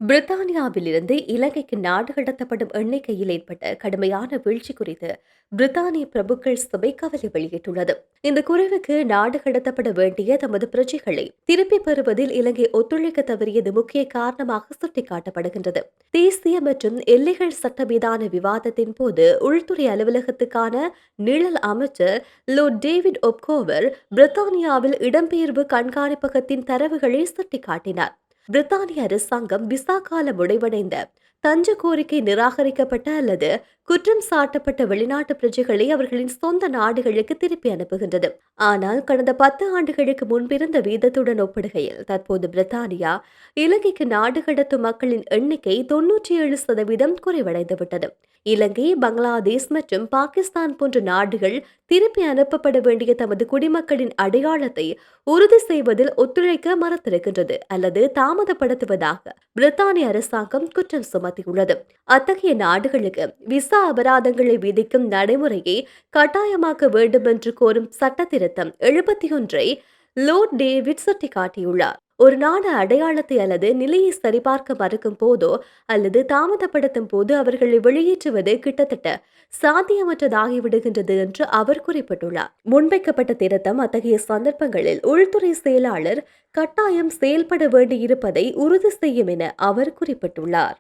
பிரித்தானியாவிலிருந்து இலங்கைக்கு நாடு கடத்தப்படும் எண்ணிக்கையில் ஏற்பட்ட கடுமையான வீழ்ச்சி குறித்து பிரித்தானிய பிரபுக்கள் சபை கவலை வெளியிட்டுள்ளது. இந்த குறைவுக்கு நாடு கடத்தப்பட வேண்டிய தமது பிரஜைகளை திருப்பி பெறுவதில் இலங்கை ஒத்துழைக்க தவறியது முக்கிய காரணமாக சுட்டிக்காட்டப்படுகின்றது. தேசிய மற்றும் எல்லைகள் சட்ட மீதான விவாதத்தின் போது உள்துறை அலுவலகத்துக்கான நிழல் அமைச்சர் லோர்ட் டேவிட் ஒப்கோவர் பிரித்தானியாவில் இடம்பெயர்வு கண்காணிப்பகத்தின் தரவுகளை சுட்டிக்காட்டினார். பிரித்தானிய அரசாங்கம் விசா கால முடிவடைந்த தஞ்ச கோரிக்கை நிராகரிக்கப்பட்ட அல்லது குற்றம் சாட்டப்பட்ட வெளிநாட்டு பிரஜைகளை அவர்களின் சொந்த நாடுகளுக்கு திருப்பி அனுப்புகின்றது. ஆனால் கடந்த 10 ஆண்டுகளுக்கு முன்பிருந்த வீதத்துடன் ஒப்பிடுகையில் தற்போது பிரித்தானியா இலங்கைக்கு நாடு கடத்தும் மக்களின் எண்ணிக்கை 97% குறைவடைந்துவிட்டது. இலங்கை, பங்களாதேஷ் மற்றும் பாகிஸ்தான் போன்ற நாடுகள் திருப்பி அனுப்பப்பட வேண்டிய தமது குடிமக்களின் அடையாளத்தை உறுதி செய்வதில் ஒத்துழைக்க மறுத்திருக்கின்றது அல்லது தாமதப்படுத்துவதாக பிரித்தானிய அரசாங்கம் குற்றம் சுமத்தியுள்ளது. அத்தகைய நாடுகளுக்கு விசா அபராதங்களை விதிக்கும் நடைமுறையை கட்டாயமாக்க வேண்டும் என்று கோரும் சட்ட திருத்தம் 71 லோர்ட் டேவிட் சுட்டிக்காட்டியுள்ளார். ஒரு நாடு அடையாளத்தை அல்லது நிலையை சரிபார்க்க மறுக்கும் போதோ அல்லது தாமதப்படுத்தும் போது அவர்களை வெளியேற்றுவது கிட்டத்தட்ட சாத்தியமற்றதாகிவிடுகின்றது என்று அவர் குறிப்பிட்டுள்ளார். முன்வைக்கப்பட்ட திருத்தம் அத்தகைய சந்தர்ப்பங்களில் உள்துறை செயலாளர் கட்டாயம் செயல்பட வேண்டியிருப்பதை உறுதி செய்யும் என அவர் குறிப்பிட்டுள்ளார்.